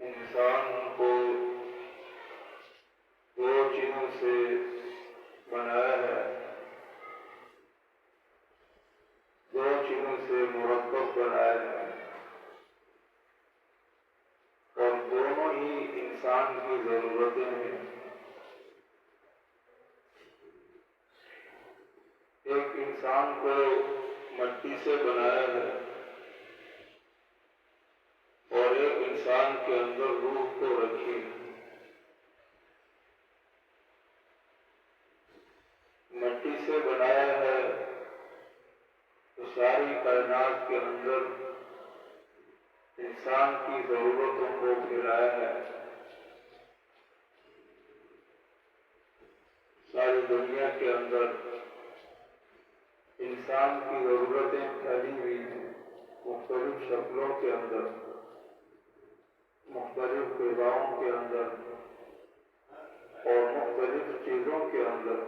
انسان کو دو چیزوں سے بنایا ہے، دو چیزوں سے مرکب بنایا ہے، اور دونوں ہی انسان کی ضرورتیں ہیں۔ ایک انسان کو مٹی سے بنایا ہے اور ایک انسان کے اندر روح کو رکھی ہے۔ مٹی سے بنایا ہے تو ساری کائنات کے اندر انسان کی ضرورتوں کو پھیلایا ہے، ساری دنیا کے اندر انسان کی ضرورتیں پھیلی ہوئی ہیں، مختلف شکلوں کے اندر، مختلف غذاؤں کے اندر اور مختلف چیزوں کے اندر۔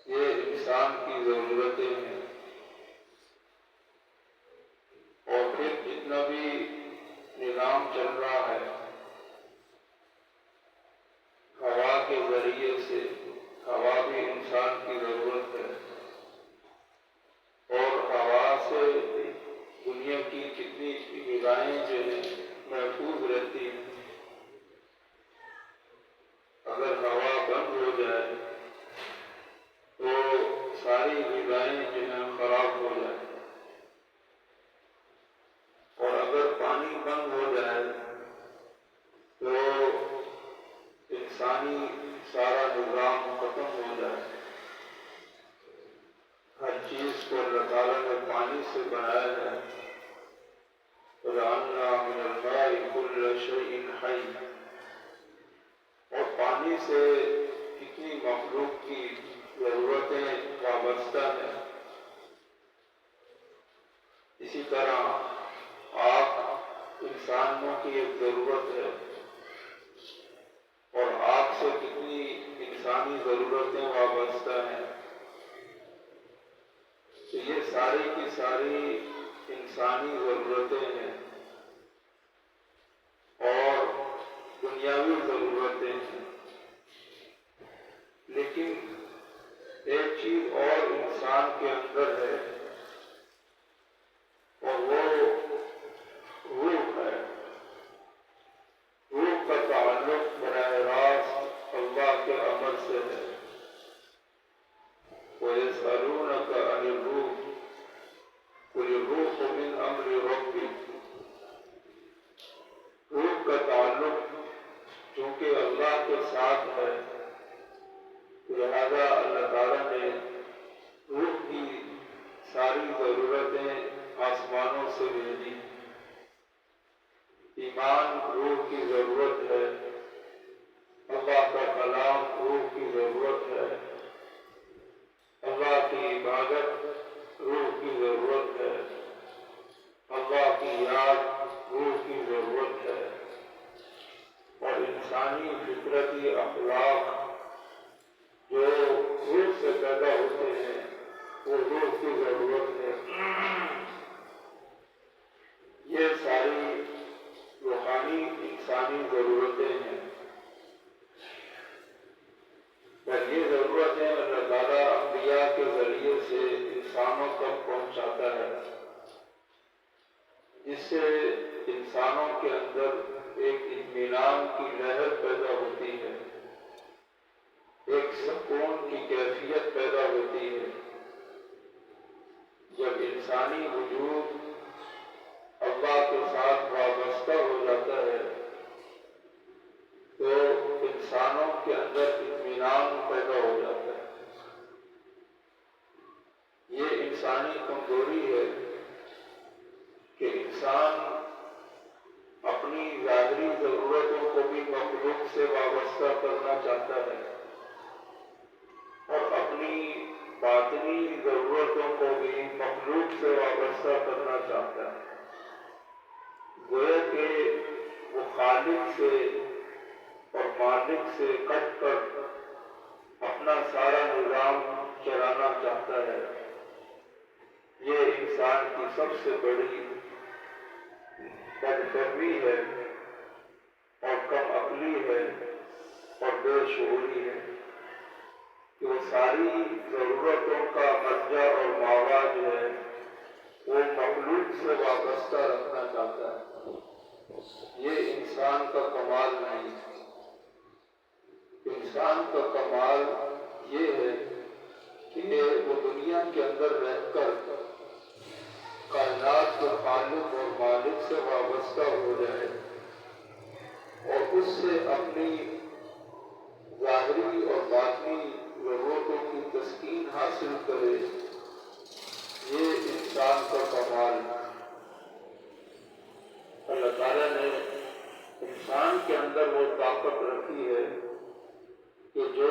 یہ انسان کی ضرورتیں ہیں، اور پھر جتنا بھی نظام چل رہا ہے ہوا کے ذریعے سے، ہوا بھی انسان کی ضرورت ہے، اور ہوا سے دنیا کی کتنی غذائیں جو ہیں محفوظ رہتی ہیں۔ اگر ہوا بند ہو جائے تو ساری غذائیں جو ہیں خراب ہو جائیں، اور اگر پانی بند ہو جائے تو انسانی سارا نظام ختم ہو جائے۔ ہر چیز کو اللہ تعالیٰ نے پانی سے بنایا ہے۔ وَجَعَلْنَا مِنَ الْمَاءِ كُلَّ شَيْءٍ حَيٍّ، اور پانی سے کتنی مخلوق کی ضرورتیں وابستہ ہیں۔ اسی طرح آگ انسانوں کی ایک ضرورت ہے، اور آگ سے کتنی انسانی ضرورتیں وابستہ ہیں۔ تو یہ ساری کی ساری انسانی ضرورتیں ہیں اور دنیاوی ضرورتیں ہیں، لیکن ایک چیز اور انسان کے اندر ہے، اور وہ روح ہے۔ روح کا تعلق براہ راست اللہ کے امر سے ہے۔ وَيَسْأَلُونَكَ عَنِ الرُّوحِ قُلِ الرُّوحُ مِنْ أَمْرِ رَبِّي۔ روح کا تعلق چونکہ اللہ کے ساتھ ہے، لہذا اللہ تعالیٰ نے روح کی ساری ضرورتیں آسمانوں سے بھیجی۔ ایمان روح کی ضرورت ہے، اللہ کا کلام روح کی ضرورت ہے، اللہ کی عبادت روح کی ضرورت ہے، اللہ کی یاد روح کی ضرورت ہے، اور انسانی فطرتی اخلاق جو روح سے پیدا ہوتے ہیں وہ روح کی ضرورت ہے۔ یہ ساری روحانی انسانی ضرورتیں ہیں، اور یہ ضرورتیں اللہ تعالیٰ انبیاء کے ذریعے سے انسانوں تک پہنچاتا ہے، جس سے انسانوں کے اندر ایک اطمینان کی لہر پیدا ہوتی ہے، ایک سکون کی کیفیت پیدا ہوتی ہے۔ جب انسانی وجود اللہ کے ساتھ وابستہ ہو جاتا ہے تو انسانوں کے اندر اطمینان پیدا ہو جاتا ہے۔ یہ انسانی کمزوری ہے کہ انسان اپنی ظاہری ضرورتوں کو بھی مخلوق سے وابستہ کرنا چاہتا ہے، اور اپنی باطنی ضرورتوں کو بھی مخلوق سے وابستہ کرنا چاہتا ہے۔ گویا کہ وہ خالق سے اور مالک سے کٹ کر اپنا سارا نظام چلانا چاہتا ہے۔ یہ انسان کی سب سے بڑی بد فہمی ہے اور کم عقلی ہے اور بے شعوری ہے کہ وہ ساری ضرورتوں کا مرجع اور ماوا جو ہے وہ مخلوق سے وابستہ رکھنا چاہتا ہے۔ یہ انسان کا کمال نہیں ہے۔ انسان کا کمال یہ ہے کہ وہ دنیا کے اندر رہ کر کائنات کے خالق اور مالک سے وابستہ ہو جائے اور اس سے اپنی ظاہری اور باطنی ضرورتوں کی تسکین حاصل کرے۔ یہ انسان کا کمال ہے۔ اللہ تعالیٰ نے انسان کے اندر وہ طاقت رکھی ہے کہ جو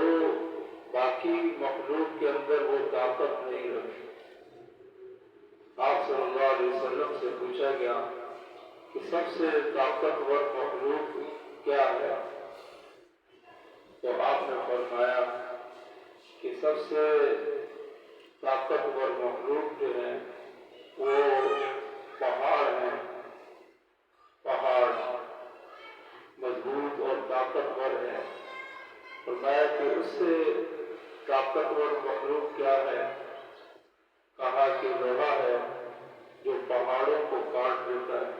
باقی مخلوق کے اندر وہ طاقت نہیں رکھی۔ آپ صلی اللہ علیہ وسلم سے پوچھا گیا کہ سب سے طاقتور مخلوق کیا ہے؟ تو آپ نے فرمایا کہ سب سے طاقتور مخلوق جو ہے وہ پہاڑ ہیں۔ پہاڑ مضبوط اور طاقتور ہے۔ فرمایا کہ اس سے طاقتور مخلوق کیا ہے؟ کہا کہ لوہا ہے جو پہاڑوں کو کاٹ دیتا ہے۔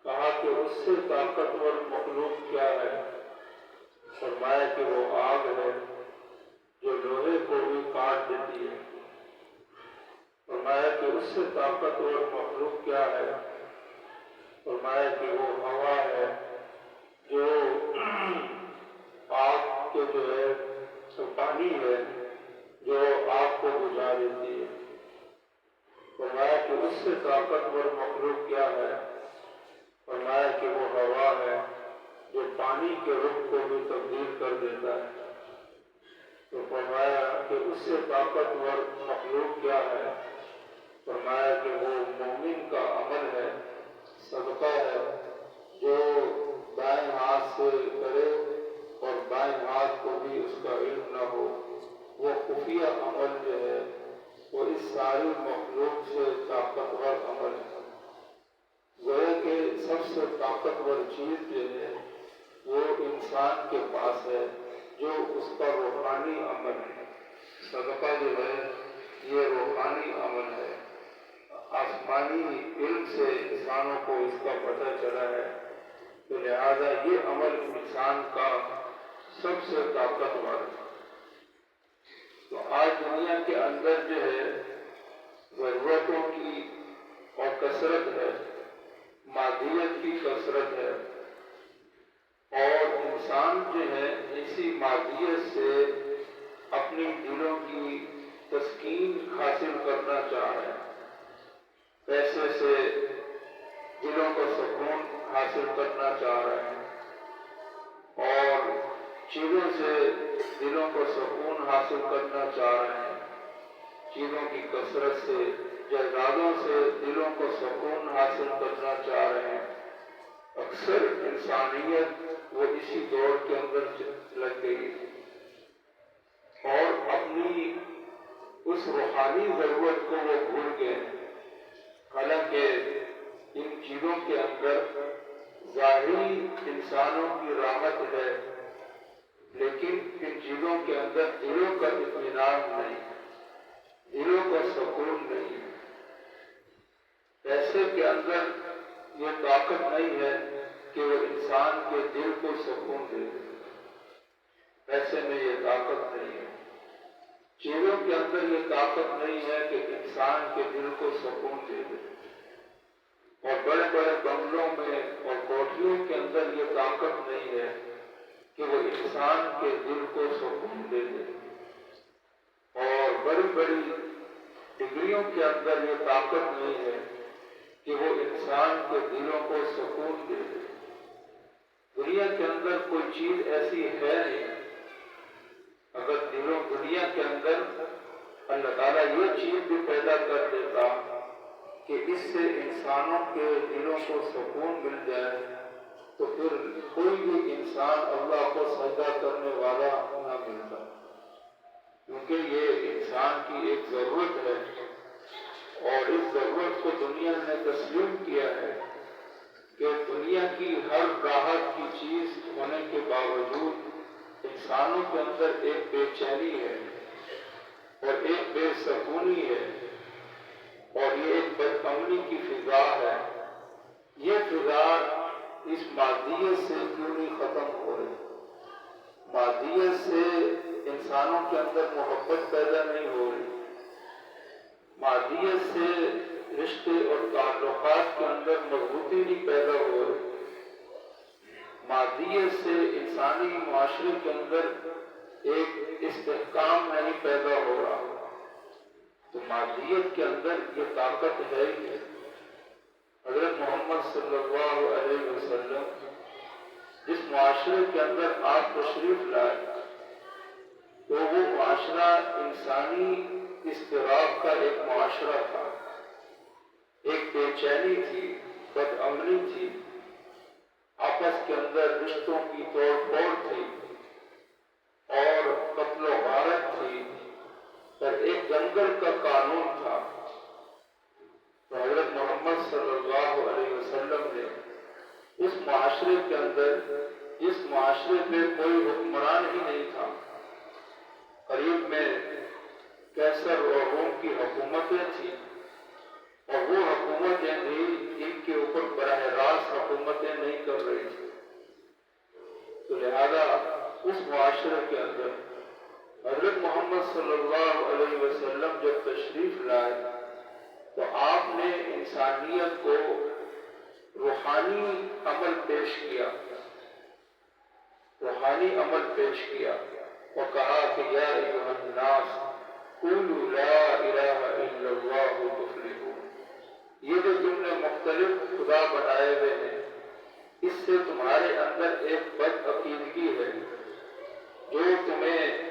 کہا کہ اس سے طاقتور مخلوق کیا ہے؟ فرمایا کہ وہ آگ ہے جو لوہے کو بھی کاٹ دیتی ہے۔ فرمایا کہ اس سے طاقتور مخلوق کیا ہے؟ فرمایا کہ وہ ہوا ہے جو آگ کے جو ہے پانی ہے جو آگ کو بجھا دیتی ہے۔ فرمایا کہ اس سے طاقتور مخلوق کیا ہے؟ فرمایا کہ وہ ہوا ہے جو پانی کے رخ کو بھی تبدیل کر دیتا ہے۔ تو فرمایا کہ اس سے طاقتور مخلوق کیا ہے؟ فرمایا کہ وہ مومن کا عمل ہے، صدقہ ہے، جو دائیں ہاتھ سے کرے اور بائیں ہاتھ کو بھی اس کا علم نہ ہو۔ وہ خفیہ عمل جو ہے وہ اس ساری مخلوق سے طاقتور عمل ہے۔ گویا کہ سب سے طاقتور چیز جو ہے وہ انسان کے پاس ہے، جو اس کا روحانی عمل ہے۔ صدقہ جو ہے یہ روحانی عمل ہے۔ آسمانی علم سے انسانوں کو اس کا پتہ چلا ہے، تو لہذا یہ عمل انسان کا سب سے طاقتور ہے۔ تو آج دنیا کے اندر جو ہے ضرورتوں کی اور کثرت ہے، مادیت کی کثرت ہے، اور انسان جو ہے اسی مادیت سے اپنی دلوں کی تسکین حاصل کرنا چاہ رہے ہیں۔ پیسے سے دلوں کو سکون حاصل کرنا چاہ رہے ہیں اور چیزوں سے دلوں کو سکون حاصل کرنا چاہ رہے ہیں۔ چیزوں کی کثرت سے، جائیدادوں سے دلوں کو سکون حاصل کرنا چاہ رہے ہیں۔ اکثر انسانیت وہ اسی دور کے اندر لگ گئی اور اپنی اس روحانی ضرورت کو وہ بھول گئے۔ حالانکہ ان چیزوں کے اندر ظاہری انسانوں کی راحت ہے، لیکن ان چیزوں کے اندر دلوں کا اطمینان نہیں، دلوں کا سکون نہیں۔ پیسے کے اندر یہ طاقت نہیں ہے کہ وہ انسان کے دل کو سکون دے دے۔ پیسے میں یہ طاقت نہیں ہے۔ چیزوں کے اندر یہ طاقت نہیں ہے کہ انسان کے دل کو سکون دے دے۔ اور بڑے بڑے بنگلوں میں اور کوٹھیوں کے اندر یہ طاقت نہیں ہے کہ وہ انسان کے دل کو سکون دے دے۔ اور بڑی بڑی ڈگریوں کے اندر یہ طاقت نہیں ہے کہ وہ انسان کے دلوں کو سکون دے دے۔ دنیا کے اندر کوئی چیز ایسی ہے نہیں۔ اگر دنیا کے اندر اللہ تعالیٰ یہ چیز بھی پیدا کر دیتا کہ اس سے انسانوں کے دلوں کو سکون مل جائے تو پھر کوئی بھی انسان اللہ کو سجدہ کرنے والا نہ ملتا، کیونکہ یہ انسان کی ایک ضرورت ہے اور اس ضرورت کو دنیا نے تسلیم کیا ہے چیز ہونے کے باوجود انسانوں کے اندر ایک بے چینی ہے اور ایک بے سکونی ہے اور یہ ایک بد امنی کی فضا ہے، یہ فضا اس مادیت سے کیوں نہیں ختم ہو رہی؟ مادیت سے انسانوں کے اندر محبت پیدا نہیں ہو رہی، مادیت سے رشتے اور تعلقات کے اندر مضبوطی نہیں پیدا ہو رہی، مادیت سے انسانی معاشرے کے اندر ایک استحکام نہیں پیدا ہو رہا۔ تو مادیت کے اندر یہ طاقت ہے ہی ہے۔ حضرت محمد صلی اللہ علیہ وسلم جس معاشرے کے اندر آپ تشریف لائے تو وہ معاشرہ انسانی اضطراب کا ایک معاشرہ تھا، ایک بے چینی تھی، بد امنی تھی، آپس کے اندر رشتوں کی توڑ پھوڑ تھی اور قتل و غارت تھی اور ایک جنگل کا قانون تھا۔ تو حضرت محمد صلی اللہ علیہ وسلم نے اس معاشرے کے اندر، جس معاشرے پہ کوئی حکمران ہی نہیں تھا، قریب میں کیسر اور روم کی حکومتیں تھیں اور وہ حکومتیں بھی ان کے اوپر براہ راست حکومتیں نہیں کر رہی تھیں، تو لہذا اس معاشرے کے اندر حضرت محمد صلی اللہ علیہ وسلم جب تشریف لائے تو آپ نے انسانیت کو روحانی عمل پیش کیا، روحانی عمل پیش کیا اور کہا کہ یا ایھا الناس قولوا لا الہ الا اللہ تفلحون۔ یہ جو تم نے مختلف خدا بنائے ہوئے ہیں، اس سے تمہارے اندر ایک بد عقیدگی ہے جو تمہیں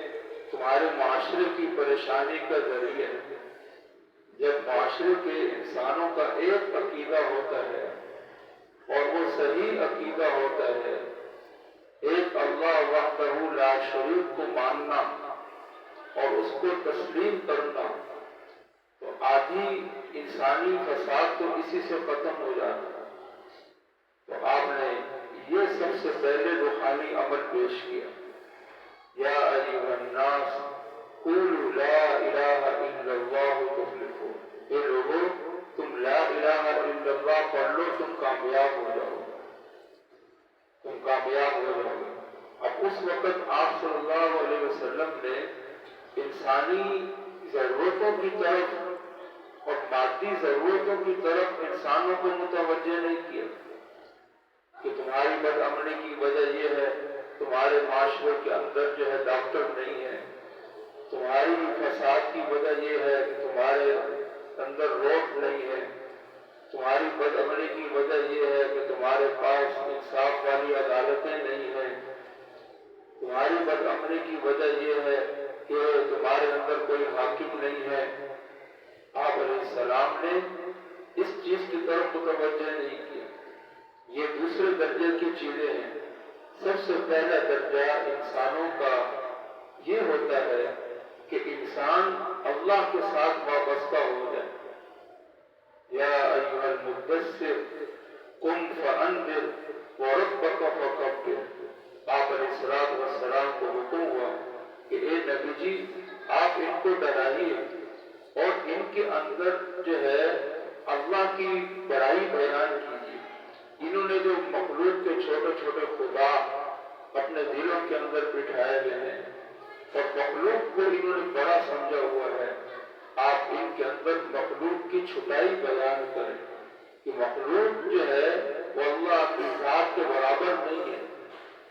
تمہارے معاشرے کی پریشانی کا ذریعہ ہے۔ جب معاشرے کے انسانوں کا ایک عقیدہ ہوتا ہے اور وہ صحیح عقیدہ ہوتا ہے، ایک اللہ وحدہ لا شریک کو ماننا اور اس کو تسلیم کرنا، تو آدھی انسانی فساد تو اسی سے ختم ہو جاتا ہے۔ تو آپ نے یہ سب سے پہلے روحانی عمل پیش کیا، یا ایھا الناس قولوا لا الہ الا اللہ تفلحون۔ اے لوگو، تم لا الہ الا اللہ پڑھ لو، تم کامیاب ہو جاؤ، تم کامیاب ہو جاؤ۔ اب اس وقت آپ صلی اللہ علیہ وسلم نے انسانی ضرورتوں کی طرف اور مادی ضرورتوں کی طرف انسانوں کو متوجہ نہیں کیا کہ تمہاری بد امنی کی وجہ یہ ہے، تمہارے معاشرے کے اندر جو ہے ڈاکٹر نہیں ہے، تمہاری فساد کی وجہ یہ ہے کہ تمہارے اندر روڈ نہیں ہے، تمہاری بد امنی کی وجہ یہ ہے کہ تمہارے پاس انصاف والی عدالتیں نہیں ہیں، تمہاری بد امنی کی وجہ یہ ہے کہ تمہارے اندر کوئی حاکم نہیں ہے۔ آپ علیہ السلام نے اس چیز کی طرف متوجہ نہیں کیا۔ یہ دوسرے درجے کی چیزیں ہیں۔ سب سے پہلا درجہ انسانوں کا یہ ہوتا ہے کہ انسان اللہ کے ساتھ وابستہ ہو جائے۔ یا ایھا المدثر قم فانذر وربک فکبر۔ آپ علیہ السلام کو حکم ہوا کہ اے نبی جی، آپ ان کو ڈرائیے اور ان کے اندر جو ہے اللہ کی بڑائی بیان کیجیے۔ انہوں نے جو مخلوق کے چھوٹے چھوٹے خدا اپنے دلوں کے اندر بٹھائے ہوئے ہیں اور مخلوق کو انہوں نے بڑا سمجھا ہوا ہے، آپ ان کے اندر مخلوق کی چھٹائی بیان کریں کہ مخلوق جو ہے وہ اللہ کی ذات کے برابر نہیں ہے۔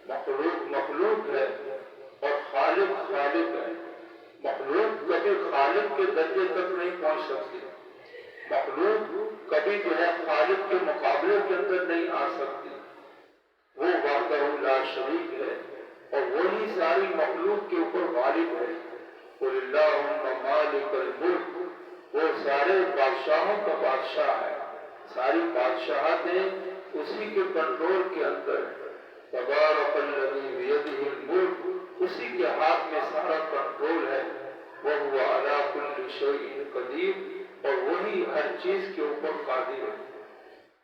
مخلوق مخلوق ہے اور خالق خالق ہے۔ مخلوق کبھی خالق کے درجے تک نہیں پہنچ سکتی، مخلوق کبھی جو ہے خالق کے مقابلے کے اندر نہیں آ سکتی۔ وہ وحدہ لا شریک ہے اور وہی ساری مخلوق کے اوپر غالب ہے۔ قل اللہم مالک الملک، وہ سارے بادشاہوں کا بادشاہ ہے، ساری بادشاہتیں اسی کے کنٹرول کے اندر ہے۔ تبارک الذی بیدہ الملک، اسی کے ہاتھ میں سارا کنٹرول ہے۔ وہو علی کل شیء قدیر، اور وہی ہر چیز کے اوپر قادر ہے۔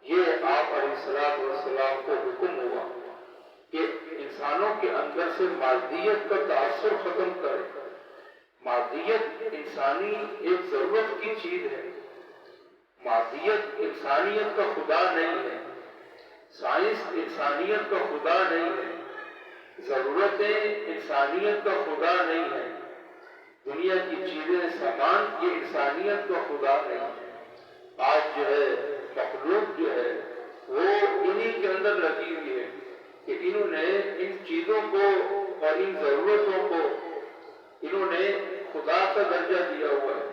یہ آپ علیہ السلام کو حکم ہوا کے اندر سے مادیت کا تاثر ختم کرے۔ مادیت انسانی ایک ضرورت کی چیز ہے، مادیت انسانیت کا خدا نہیں ہے، سائنس انسانیت کا خدا نہیں ہے، ضرورتیں انسانیت کا خدا نہیں ہے، دنیا کی چیزیں سامان یہ انسانیت کا خدا نہیں ہے۔ آج جو ہے مخلوق جو ہے وہ انہی کے اندر لگی ہوئی ہے کہ انہوں نے ان چیزوں کو اور ان ضرورتوں کو انہوں نے خدا کا درجہ دیا ہوا ہے۔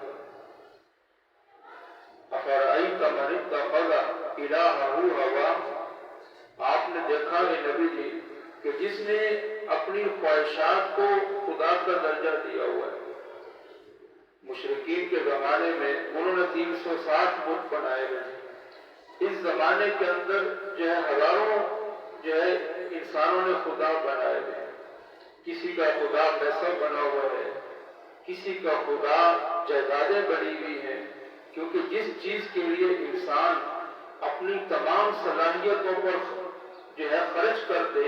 افرأیت من اتخذ الہہ ہوا، آپ نے دیکھا ہے نبی جی کہ جس نے اپنی خواہشات کو خدا کا درجہ دیا ہوا ہے۔ مشرکین کے زمانے میں انہوں نے 360 بت بنائے ہوئے، اس زمانے کے اندر جو ہے ہزاروں جو ہے انسانوں نے خدا بنائے ہوئے، کسی کا خدا پیسہ بنا ہوا ہے، کسی کا خدا جائیدادیں بنی ہوئی ہیں، کیونکہ جس چیز کے لیے انسان اپنی تمام صلاحیتوں پر جو ہے خرچ کر دے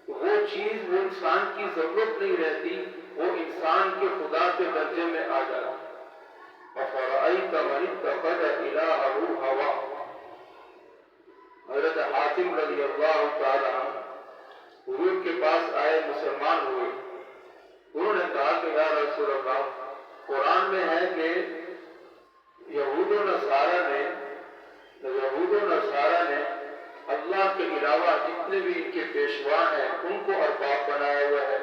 وہ چیز وہ انسان کی ضرورت نہیں رہتی، وہ انسان کے خدا کے درجے میں آ جاتی۔ افرأیت من اتخذ الہہ ہوا، حضرت حاتم رضی اللہ تعالی عنہ حضور کے پاس آئے، مسلمان ہوئے۔ انہوں نے کہا کہ یا رسول اللہ، قرآن میں ہے کہ یہود و نصارہ نے اللہ کے علاوہ جتنے بھی ان کے پیشوا ہیں ان کو ارباب بنایا ہوا ہے،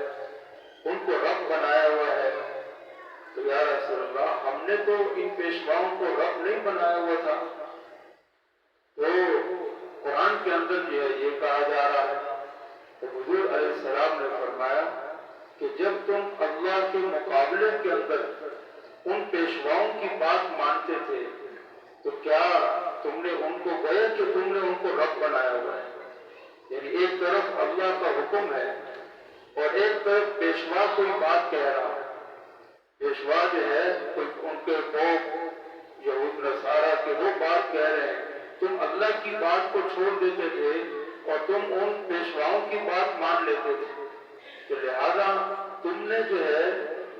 ان کو رب بنایا ہوا ہے۔ تو یا رسول اللہ، ہم نے تو ان پیشواؤں کو رب نہیں بنایا ہوا تھا۔ تو قرآن کے اندر جو ہے یہ کہا جا رہا ہے۔ تو حضور علیہ السلام نے فرمایا کہ جب تم اللہ کے مقابلے کے اندر ان پیشواؤں کی بات مانتے تھے تو کیا تم نے ان کو گئے کہ تم نے ان کو رب بنایا ہوا ہے؟ یعنی ایک طرف اللہ کا حکم ہے اور ایک طرف پیشوا کوئی بات کہہ رہا ہے۔ پیشوا جو ہے ان کے قوم یہود نصارہ کے وہ بات کہہ رہے ہیں، تم اللہ کی بات کو چھوڑ دیتے تھے اور تم ان پیشواؤں کی بات مان لیتے تھے، تو لہذا تم نے جو ہے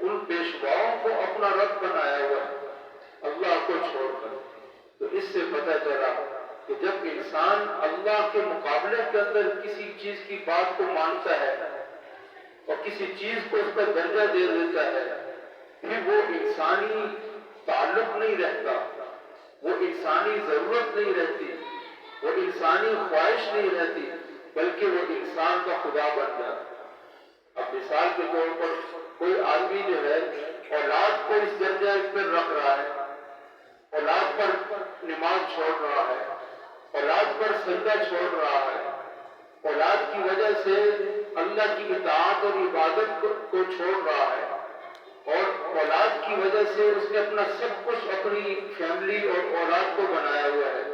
ان پیشواؤں کو اپنا رب بنایا ہوا ہے اللہ کو چھوڑ کر۔ تو اس سے پتہ چلا کہ جب انسان اللہ کے مقابلے کے اندر کسی چیز کی بات کو مانتا ہے اور کسی چیز کو اس کا درجہ دے دیتا ہے، پھر وہ انسانی تعلق نہیں رہتا، وہ انسانی ضرورت نہیں رہتی، وہ انسانی خواہش نہیں رہتی، بلکہ وہ انسان کا خدا بن جاتا۔ اب مثال کے طور پر کوئی آدمی جو ہے اولاد کو اس درجہ پر رکھ رہا ہے، اولاد پر نماز چھوڑ رہا ہے، اولاد پر سجدہ چھوڑ رہا ہے، اولاد کی وجہ سے اللہ کی اطاعت اور عبادت کو چھوڑ رہا ہے، اور اولاد کی وجہ سے اس نے اپنا سب کچھ اپنی فیملی اور اولاد کو بنایا ہوا ہے۔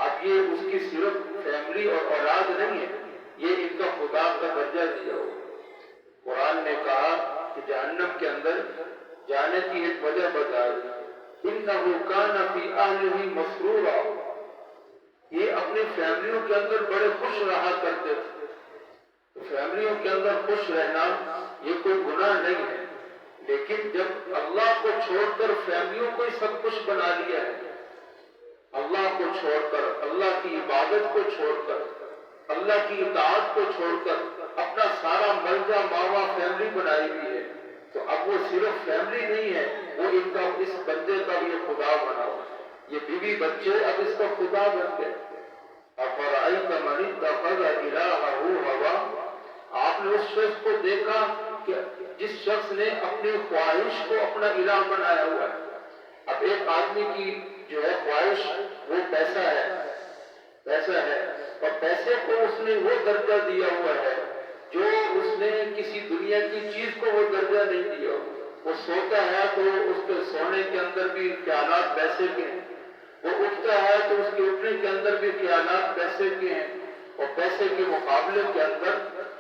اب یہ اس کی صرف فیملی اور اولاد نہیں ہے، یہ ان کا خدا کا درجہ دیا ہوا۔ قرآن نے کہا کہ جہنم کے اندر جانے کی ایک وجہ بتائی، اِنَّهُ كَانَ فِي أَهْلِهِ مَسْرُورًا، یہ اپنی فیملیوں کے اندر بڑے خوش رہا کرتے تھے۔ تو فیملیوں کے اندر خوش رہنا یہ کوئی گناہ نہیں ہے، لیکن جب اللہ کو چھوڑ کر فیملیوں کو ہی سب کچھ بنا لیا ہے، اللہ کو چھوڑ کر، اللہ کی عبادت کو چھوڑ کر، اللہ کی اطاعت کو چھوڑ کر اپنا سارا ملجا ماوا فیملی بنائی ہوئی ہے، تو اب وہ صرف فیملی نہیں ہے، وہ ان کا اس بندے کا یہ خدا بنا ہوا ہے، یہ بیوی بچے اب اس کا خدا بن گئے۔ افرأیت من اتخذ الہہ ہوا، آپ نے اس شخص کو دیکھا کہ جس شخص نے اپنی خواہش کو اپنا الہ بنایا ہوا ہے۔ اب ایک آدمی کی جو ہے خواہش وہ پیسہ ہے، اور پیسے کو اس نے وہ درجہ دیا ہوا ہے جو اس نے کسی دنیا کی چیز کو وہ درجہ نہیں دیا۔ وہ سوتا ہے تو اس کے سونے کے اندر بھی خیالات پیسے کے ہیں، وہ اٹھتا ہے تو اس کے اٹھنے کے اندر بھی خیالات پیسے کے ہیں، اور پیسے کے مقابلے کے اندر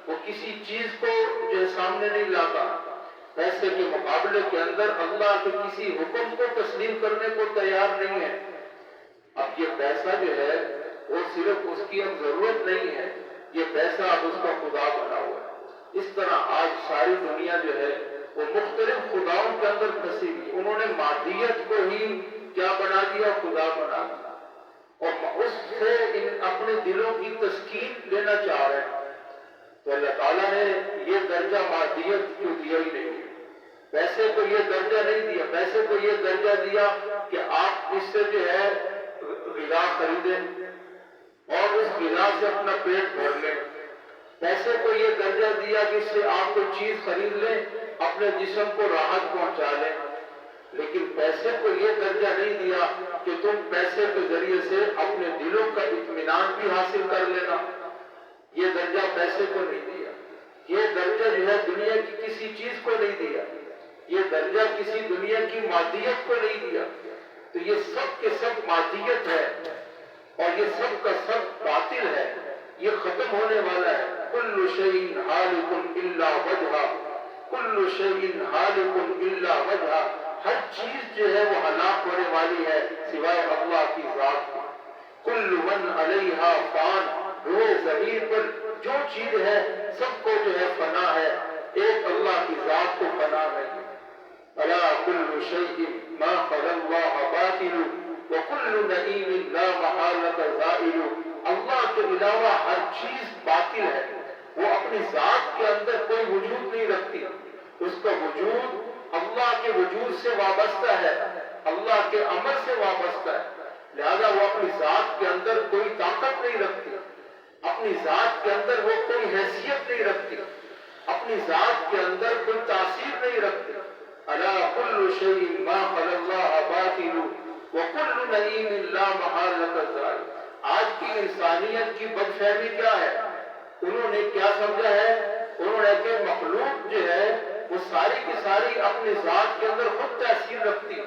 وہ کسی چیز کو جو سامنے نہیں لاتا، پیسے کے مقابلے کے اندر اللہ کے کسی حکم کو تسلیم کرنے کو تیار نہیں ہے۔ اب یہ پیسہ جو ہے وہ صرف اس کی اب ضرورت نہیں ہے، یہ پیسہ اب اس کا خدا بنا ہوا ہے۔ اس طرح آج ساری دنیا جو ہے وہ مختلف خداؤں کے اندر پھنسی ہوئی. انہوں نے مادیت کو ہی کیا بنا دیا؟ خدا بنا دیا، اور اس سے اپنے دلوں کی تسکین لینا چاہ رہے ہیں. تو اللہ تعالیٰ نے یہ درجہ مادیت کو دیا ہی نہیں، پیسے کو یہ درجہ نہیں دیا. پیسے کو یہ درجہ دیا کہ آپ اس سے جو ہے غذا خریدیں اور اس غذا سے اپنا پیٹ بھر لیں. پیسے کو یہ درجہ دیا کہ اس سے آپ کوئی چیز خرید لیں، اپنے جسم کو راحت پہنچا لیں. لیکن پیسے کو یہ درجہ نہیں دیا کہ تم پیسے کے ذریعے سے اپنے دلوں کا اطمینان بھی حاصل کر لینا. یہ درجہ پیسے کو نہیں دیا. یہ درجہ جو ہے دنیا کی کسی چیز کو نہیں دیا. یہ درجہ کسی دنیا کی مادیت کو نہیں دیا. تو یہ سب کے سب مادیت ہے اور یہ سب کا سب باطل ہے، یہ ختم ہونے والا ہے. کل شیء ہالک الا وجہہ، کل شیء ہالک الا وجہہ. ہر چیز جو ہے وہ ہلاک ہونے والی ہے سوائے اللہ کی ذات کی. کل من علیہا فان، روئے زمین پر جو چیز ہے سب کو جو ہے فنا ہے، ایک اللہ کی ذات کو فنا نہیں. الا کل شیء ما خلا اللہ باطل وکل نعیم لا محالۃ زائل. اللہ کے علاوہ ہر چیز باطل ہے، وہ اپنی ذات کے اندر کوئی وجود نہیں رکھتی. اس کا وجود اللہ کے وجود سے وابستہ ہے، اللہ کے عمل سے وابستہ ہے. لہذا وہ اپنی ذات کے اندر کوئی طاقت نہیں رکھتی، اپنی ذات کے اندر وہ کوئی حیثیت نہیں رکھتی، اپنی ذات کے اندر کوئی تاثیر نہیں رکھتی. الا کل شیء ما خلا اللہ باطل وکل نعیم لا محالۃ زائل. آج کی انسانیت کی بدفہمی کیا ہے؟ انہوں نے کیا سمجھا ہے؟ انہوں نے کہ مخلوق جو ہے وہ ساری کی ساری اپنی ذات کے اندر خود تاثیر رکھتی ہے.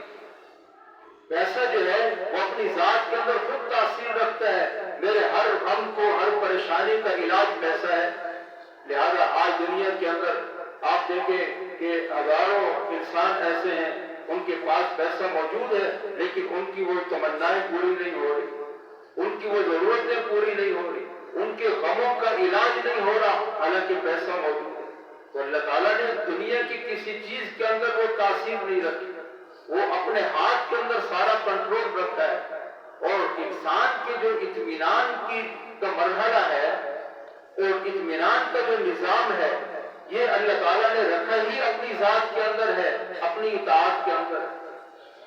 پیسہ جو ہے وہ اپنی ذات کے اندر خود تاثیر رکھتا ہے. میرے ہر غم کو، ہر پریشانی کا علاج پیسہ ہے. لہذا آج دنیا کے اندر آپ دیکھیں کہ ہزاروں انسان ایسے ہیں ان کے پاس پیسہ موجود ہے لیکن ان کی وہ تمنائیں پوری نہیں ہو رہی، ان کی وہ ضرورتیں پوری نہیں ہو رہی، ان کے غموں کا علاج نہیں ہو رہا حالانکہ پیسہ موجود ہے. تو اللہ تعالیٰ نے دنیا کی کسی چیز کے اندر وہ تاثیر نہیں رکھی، وہ اپنے ہاتھ کے اندر سارا کنٹرول رکھتا ہے. اور انسان کے جو اطمینان کا مرحلہ ہے اور اطمینان کا جو نظام ہے یہ اللہ تعالیٰ نے رکھا ہی اپنی ذات کے اندر ہے، اپنی اطاعت کے اندر.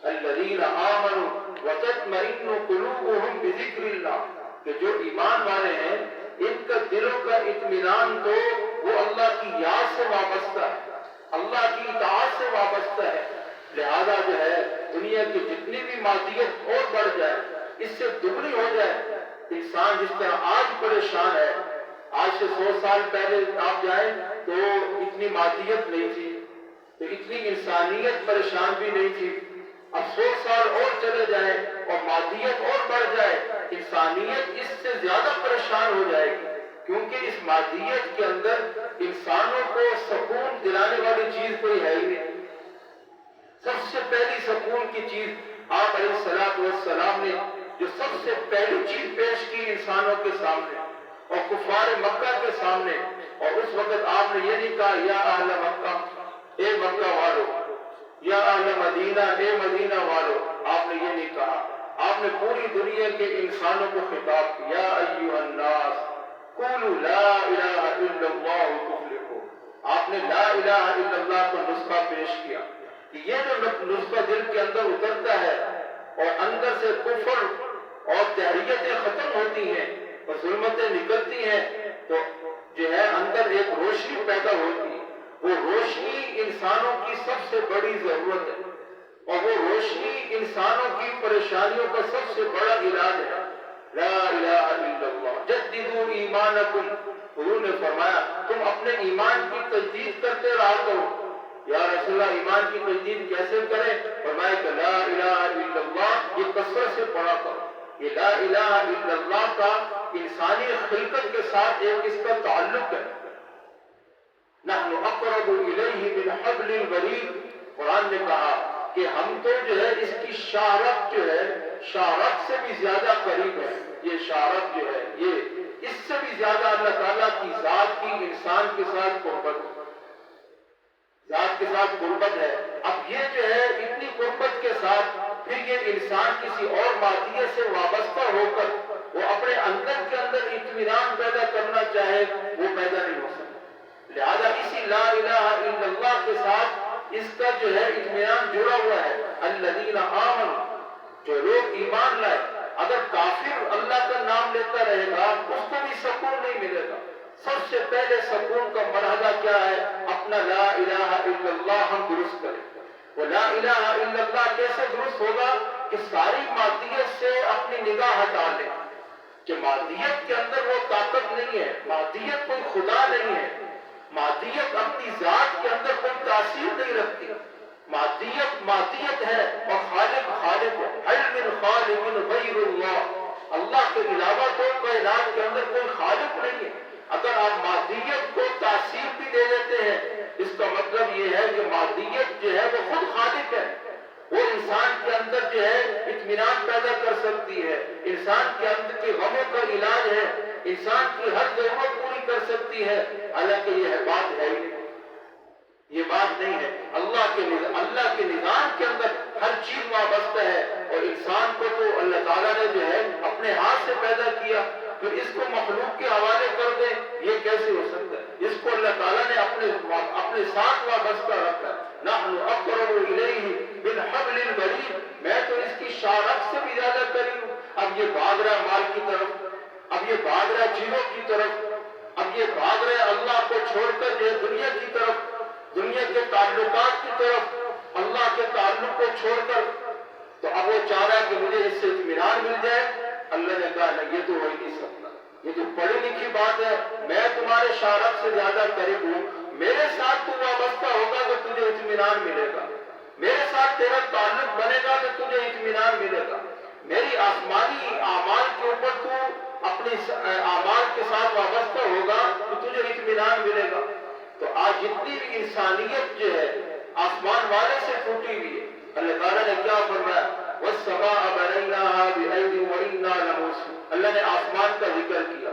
الذین آمنوا وتطمئن قلوبهم بذکر اللہ، کہ جو ایمان والے ہیں ان کا دلوں کا اطمینان تو وہ اللہ کی یاد سے وابستہ ہے، اللہ کی اطاعت سے وابستہ ہے. لہذا جو ہے دنیا کی جتنی بھی مادیت اور بڑھ جائے، اس سے دگنی ہو جائے، انسان جس طرح آج پریشان ہے، آج سے 100 سال پہلے آپ جائیں تو اتنی مادیت نہیں تھی، تو اتنی انسانیت پریشان بھی نہیں تھی. اب 100 سال اور چلے جائیں اور مادیت اور بڑھ جائے، انسانیت اس سے زیادہ پریشان ہو جائے گی، کیونکہ اس مادیت کے اندر انسانوں کو سکون دلانے والی چیز کوئی ہے ہی نہیں. سب سے پہلی سکون کی چیز آپ علیہ الصلوۃ والسلام نے جو سب سے پہلی چیز پیش کی انسانوں کے سامنے اور کفار مکہ کے سامنے، اور اس وقت آپ نے یہ نہیں کہا یا اہل مکہ، اے مکہ والو، یا اہل مدینہ، اے مدینہ والو. آپ نے یہ نہیں کہا، آپ نے پوری دنیا کے انسانوں کو خطاب کیا، یا ایھا الناس قولوا لا الہ الا اللہ تفلحوا. آپ نے لا الہ الا اللہ کا نسخہ پیش کیا کہ یہ جو نسخہ دل کے اندر اترتا ہے اور اندر سے کفر اور تحریتیں ختم ہوتی ہیں اور ظلمتیں نکلتی ہیں تو جو ہے اندر ایک روشنی پیدا ہوتی ہے. وہ روشنی انسانوں کی سب سے بڑی ضرورت ہے اور وہ روشنی انسانوں کی پریشانیوں کا سب سے بڑا علاج ہے. لا الہ الا اللہ جددوا ایمانکم. حضور نے فرمایا تم اپنے ایمان کی تجدید کرتے رہا کرو. یا رسول اللہ ایمان کی تجدید کیسے کریں؟ فرمایا کہ لا الہ الا اللہ یہ کثرت سے پڑھا کرو. یہ لا الہ الا اللہ کا انسانی خلقت کے ساتھ ایک اس کا تعلق ہے. نحن اقرب الیہ من حبل الورید. قرآن نے کہا کہ ہم تو جو ہے اس کی شاہ رخ جو ہے شارق سے بھی زیادہ قریب ہے. یہ شارق جو ہے یہ اس سے بھی زیادہ اللہ تعالیٰ کی ذات کی انسان کے ساتھ قربت ہے، ذات کے ساتھ قربت ہے. اب یہ جو ہے اتنی قربت کے ساتھ پھر یہ انسان کسی اور مادیت سے وابستہ ہو کر وہ اپنے اندر کے اندر اطمینان پیدا کرنا چاہے وہ پیدا نہیں ہو سکتا. لہذا اسی لا الہ الا اللہ کے ساتھ اس کا جو ہے اطمینان جڑا ہوا ہے. الذین آمنوا، جو لوگ ایمان لائے. اگر کافر اللہ کا نام لیتا رہے گا اس کو بھی سکون نہیں ملے گا. سب سے پہلے سکون کا مرحلہ کیا ہے؟ اپنا لا الہ الا اللہ ہم درست کریں. وہ لا الہ الا اللہ کیسے درست ہوگا؟ کہ ساری مادیت سے اپنی نگاہ ہٹا لیں کہ مادیت کے اندر وہ طاقت نہیں ہے، مادیت کوئی خدا نہیں ہے، مادیت اپنی ذات کے اندر کوئی تاثیر نہیں رکھتی. مادیت ہے اور خالق خالق ہے. حل من خالق غیر اللہ، اللہ کے علاوہ تو کائنات کے اندر کوئی خالق نہیں ہے. اگر آپ مادیت کو تاثیر بھی دے دیتے ہیں اس کا مطلب یہ ہے کہ مادیت جو ہے وہ خود خالق ہے. وہ انسان کے اندر جو ہے اطمینان پیدا کر سکتی ہے، انسان کے اندر کے غموں کا علاج ہے، انسان کی ہر ضرورت پوری کر سکتی ہے. حالانکہ یہ بات ہے ہی نہیں، یہ بات نہیں ہے. اللہ کے نظام کے اندر ہر چیز وابستہ ہے. اور انسان کو تو اللہ تعالیٰ نے جو ہے اپنے ہاتھ سے پیدا کیا، پھر اس کو مخلوق کے حوالے کر دیں یہ کیسے ہو سکتا ہے؟ اس کو اللہ تعالیٰ نے اپنے ساتھ وابستہ رکھا. نحن اقرب الیہ من حبل الورید، میں تو اس کی شارق سے بھی زیادہ قریب ہوں. اب یہ بھاگ رہا مال کی طرف، اب یہ بھاگ رہا چیزوں کی طرف، اب یہ بھاگ رہے اللہ کو چھوڑ کر جو دنیا کی طرف، دنیا کے تعلقات کی طرف، اللہ کے تعلق کو چھوڑ کر. تو اب وہ چاہ رہا ہے کہ مجھے اس سے اطمینان مل جائے. اللہ نے کہا نہیں، یہ تو ہو ہی نہیں سکتا، یہ تو پڑھی لکھی بات ہے. میں تمہارے شارق سے زیادہ قریب ہوں، میرے ساتھ تو وابستہ ہوگا تو تجھے اطمینان ملے گا، میرے ساتھ تیرا تعلق بنے گا تو تجھے اطمینان ملے گا. میری آسمانی اعمال کے اوپر تو اپنی اعمال کے ساتھ وابستہ ہوگا تو تجھے اطمینان ملے گا. تو آج جتنی بھی انسانیت جو ہے آسمان والے سے ٹوٹی ہوئی ہے. اللہ تعالیٰ نے کیا فرمایا؟ وَالسَّمَاءَ بَنَيْنَاهَا بِأَيْدٍ وَإِنَّا لَمُوسِعُونَ. اللہ نے آسمان کا ذکر کیا،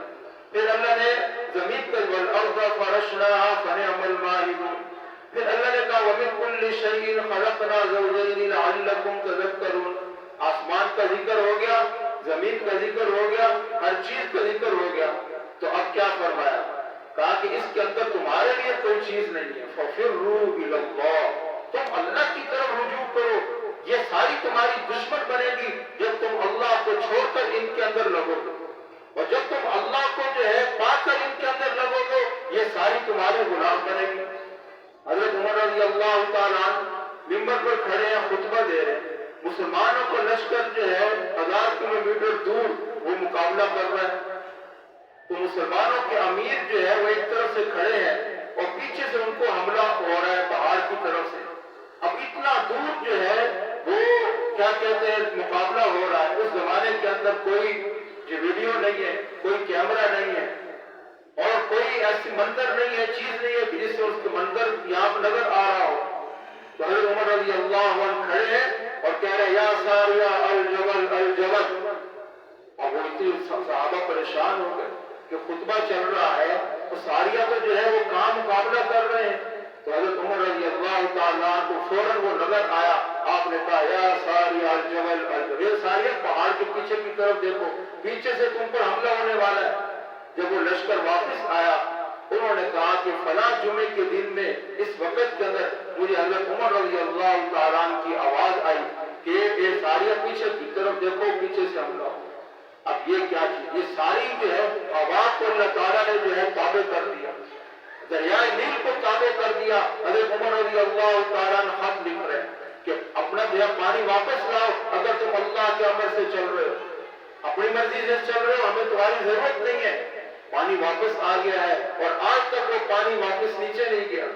پھر اللہ نے زمین کا وَالْأَرْضَ فَرَشْنَاهَا فَنِعْمَ الْمَاهِدُونَ. پھر اللہ نے کہا وَمِن كُلِّ شَيْءٍ خَلَقْنَا زَوْجَيْنِ لَعَلَّكُمْ تَذَكَّرُونَ. آسمان کا ذکر ہو گیا، زمین کا ذکر ہو گیا، ہر چیز کا ذکر ہو گیا. تو اب کیا فرمایا؟ کہا کہ اس کے اندر تمہارے لیے کوئی چیز نہیں ہے. فَفِرُّوا إِلَى اللَّهِ، تم اللہ کی طرف رجوع کرو. یہ ساری تمہاری دشمن بنے گی جب تم اللہ کو چھوڑ کر ان کے اندر لگو گے، اور جب تم اللہ کو جو ہے پا کر ان کے اندر لگو گے یہ ساری تمہارے غلام بنے گی. حضرت عمر رضی اللہ تعالیٰ ممبر پر کھڑے ہیں، خطبہ دے رہے ہیں. مسلمانوں کا لشکر جو ہے 1000 کلومیٹر دور وہ مقابلہ کر رہا ہے. تو مسلمانوں کے امیر جو ہے وہ ایک طرف سے کھڑے ہیں اور پیچھے سے ان کو حملہ ہو رہا ہے پہاڑ کی طرف سے. اب اتنا دور جو ہے وہ کیا کہتے ہیں مقابلہ ہو رہا ہے. اس زمانے کے اندر کوئی جو ویڈیو نہیں ہے، کوئی کیمرہ نہیں ہے اور کوئی ایسی منظر نہیں ہے، چیز نہیں ہے جس سے اس کے منظر یہاں پر نظر آ رہا ہو. تو حضرت عمر رضی اللہ عنہ کھڑے ہیں اور کہہ رہے یا ساریہ الجبل الجبل. اب وہ اتنے صحابہ پریشان ہو گئے کہ خطبہ چل رہا ہے تو ساریہ تو جو ہے وہ کام مقابلہ کر رہے ہیں. تو حضرت عمر رضی اللہ تعالیٰ کو فوراً وہ نظر آیا. آپ نے کہا یا ساریہ الجبل الجبل، ساریہ پہاڑ کے پیچھے کی طرف دیکھو، پیچھے سے تم پر حملہ ہونے والا ہے. جب وہ لشکر واپس آیا انہوں نے کہا کہ فلاں جمعے کے دن میں اس وقت کے اندر مجھے حضرت عمر رضی اللہ تعالیٰ کی آواز آئی کہ یہ ساریہ پیچھے کی طرف دیکھو، پیچھے سے حملہ ہو. اب یہ کیا چیز؟ یہ ساری جو ہے آواز کو اللہ تعالیٰ نے جو ہے تابع کر دیا، دریائے نیل کو تابع کر دیا. حضرت عمر رضی اللہ تعالیٰ نے خط لکھ رہے کہ اپنا جو ہے پانی واپس لاؤ. اگر تم اللہ کے امر سے چل رہے ہو، اپنی مرضی سے چل رہے ہو، ہمیں تمہاری ضرورت نہیں ہے. پانی واپس آ گیا ہے اور آج تک وہ پانی واپس نیچے نہیں گیا.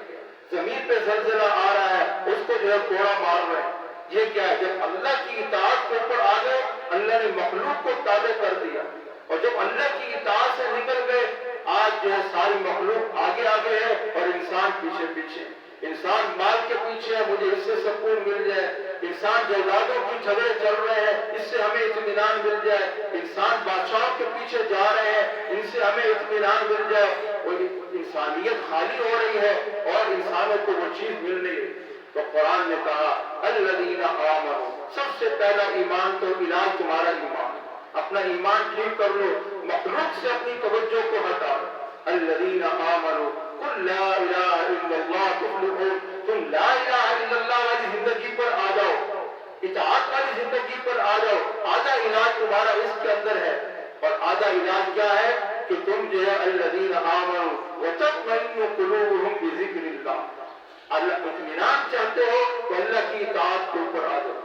زمین پہ زلزلہ آ رہا ہے، اس کو جو ہے کوڑا مار رہے ہیں. یہ کیا ہے؟ جب اللہ کی اطاعت کے اوپر آ گئے اللہ نے مخلوق کو تابع کر دیا، اور جب اللہ کی اطاعت سے نکل گئے آج جو ہے ساری مخلوق آگے آگے ہے اور انسان پیچھے پیچھے. انسان مال کے پیچھے ہے مجھے اس سے سکون مل جائے، انسان جائیدادوں کی جھگڑے چل رہے ہیں اس سے ہمیں اطمینان مل جائے، انسان بادشاہوں کے پیچھے جا رہے ہیں ان سے ہمیں اطمینان مل جائے، اور انسانیت خالی ہو رہی ہے اور انسانوں کو وہ چیز مل نہیں رہی۔ تو قرآن نے کہا الذین آمنوا، سب سے پہلا ایمان تو علاج تمہارا ایمان، اپنا ایمان ٹھیک کر لو، مخلوق سے اپنی توجہ کو ہٹا لو۔ الذین آمنوا قل لا الہ الا اللہ تفلحون، تم لا الہ الا اللہ والی زندگی پر آ جاؤ، اطاعت والی زندگی پر آ جاؤ، آدھا علاج تمہارا اس کے اندر ہے، اور آدھا علاج کیا ہے کہ تم جو ہے الذین آمنوا وتطمئن قلوبهم بذکر اللہ، اللہ اطمینان چاہتے ہو تو اللہ کی اطاعت کے اوپر آ جاؤ،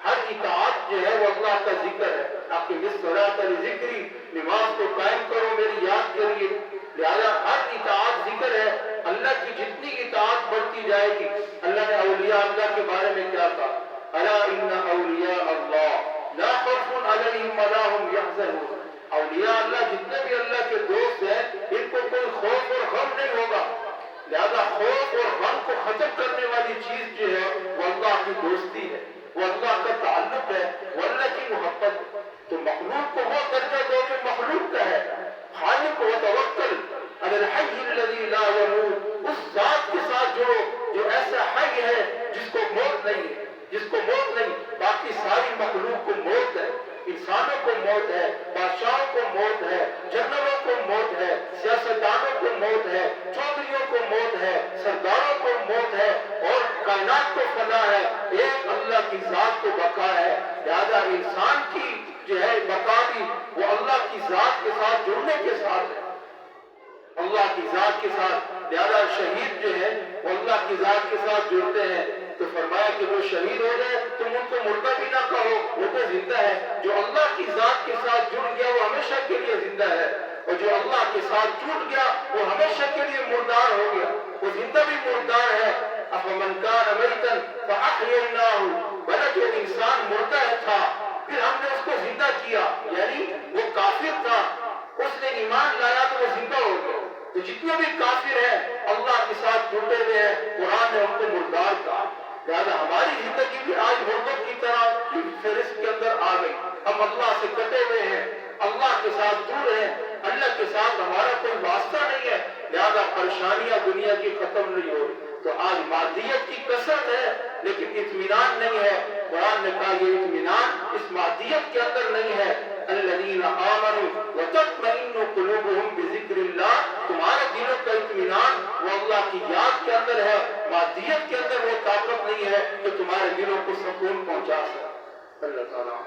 ہر اطاعت جو ہے وہ اللہ کا ذکر ہے، اقم الصلاۃ لذکری، نماز کو قائم کرو میری یاد کے لیے، لہذا ہر اطاعت ذکر ہے، اللہ کی جتنی اطاعت بڑھتی جائے گی۔ اللہ نے اولیاء اللہ کے بارے میں کیا کہا، الا ان اولیاء اللہ لا خوف علیہم ولا هم یحزنون، اولیاء اللہ جتنے بھی اللہ کے دوست ہیں ان کو کوئی خوف اور غم نہیں ہوگا، لہذا خوف اور غم کو ختم کرنے والی چیز جو ہے وہ اللہ کی دوستی ہے، وہ اللہ کا تعلق ہے، وہ اللہ کی محبت ہے۔ تو مخلوق کو وہ درجہ دو جو مخلوق کا ہے، خالق و توکل علی الحی الذی لا یموت، اس ذات کے ساتھ جڑو جو ایسا حی ہے جس کو موت نہیں ہے، جس کو موت نہیں، باقی ساری مخلوق کو موت ہے، انسانوں کو موت ہے، بادشاہوں کو موت ہے، جنرلوں کو موت ہے، سیاستدانوں کو موت ہے، چودھریوں کو موت ہے، سرداروں کو موت ہے، اور کائنات کو فنا ہے، ایک اللہ کی ذات کو بقا ہے، لہذا انسان کی جو ہے بقا بھی وہ اللہ کی ذات کے ساتھ جڑنے کے ساتھ ہے، اللہ کی ذات کے ساتھ، لہذا شہید جو ہے وہ اللہ کی ذات کے ساتھ جڑتے ہیں، تو فرمایا کہ وہ شہید ہو جائے تم ان کو مردہ بھی نہ کہو، وہ تو زندہ ہے، جو اللہ کی ذات کے ساتھ جڑ گیا وہ ہمیشہ کے لیے زندہ ہے، اور جو اللہ کے ساتھ ٹوٹ گیا وہ ہمیشہ کے لیے مردار ہو گیا، وہ زندہ بھی مردار ہے۔ افمن کان میتا فاحییناہ، بنا جو انسان مردہ تھا پھر ہم نے اس کو زندہ کیا، یعنی وہ کافر تھا اس نے ایمان لایا تو وہ زندہ ہو گیا، تو جتنے بھی کافر ہیں اللہ کے ساتھ جڑے ہوئے ہیں قرآن نے ان کو مردار کہا، لہذا ہماری زندگی بھی آج مردوں کی طرح کی فہرست کے اندر آ گئی، ہم اللہ سے کٹے ہوئے ہیں، اللہ کے ساتھ دور ہیں، اللہ کے ساتھ ہمارا کوئی واسطہ نہیں ہے، لہذا پریشانیاں دنیا کی ختم نہیں ہو رہی، تو آج مادیت کی کثرت ہے لیکن اطمینان نہیں ہے۔ قرآن نے کہا یہ اطمینان اس مادیت کے اندر نہیں ہے، الذین آمنوا وتطمئن قلوبهم بذکر اللہ، تمہارے دلوں کا اطمینان وہ اللہ کی یاد کے اندر ہے، مادیت کے اندر وہ طاقت نہیں ہے کہ تمہارے دلوں کو سکون پہنچا سکے۔ اللہ تعالیٰ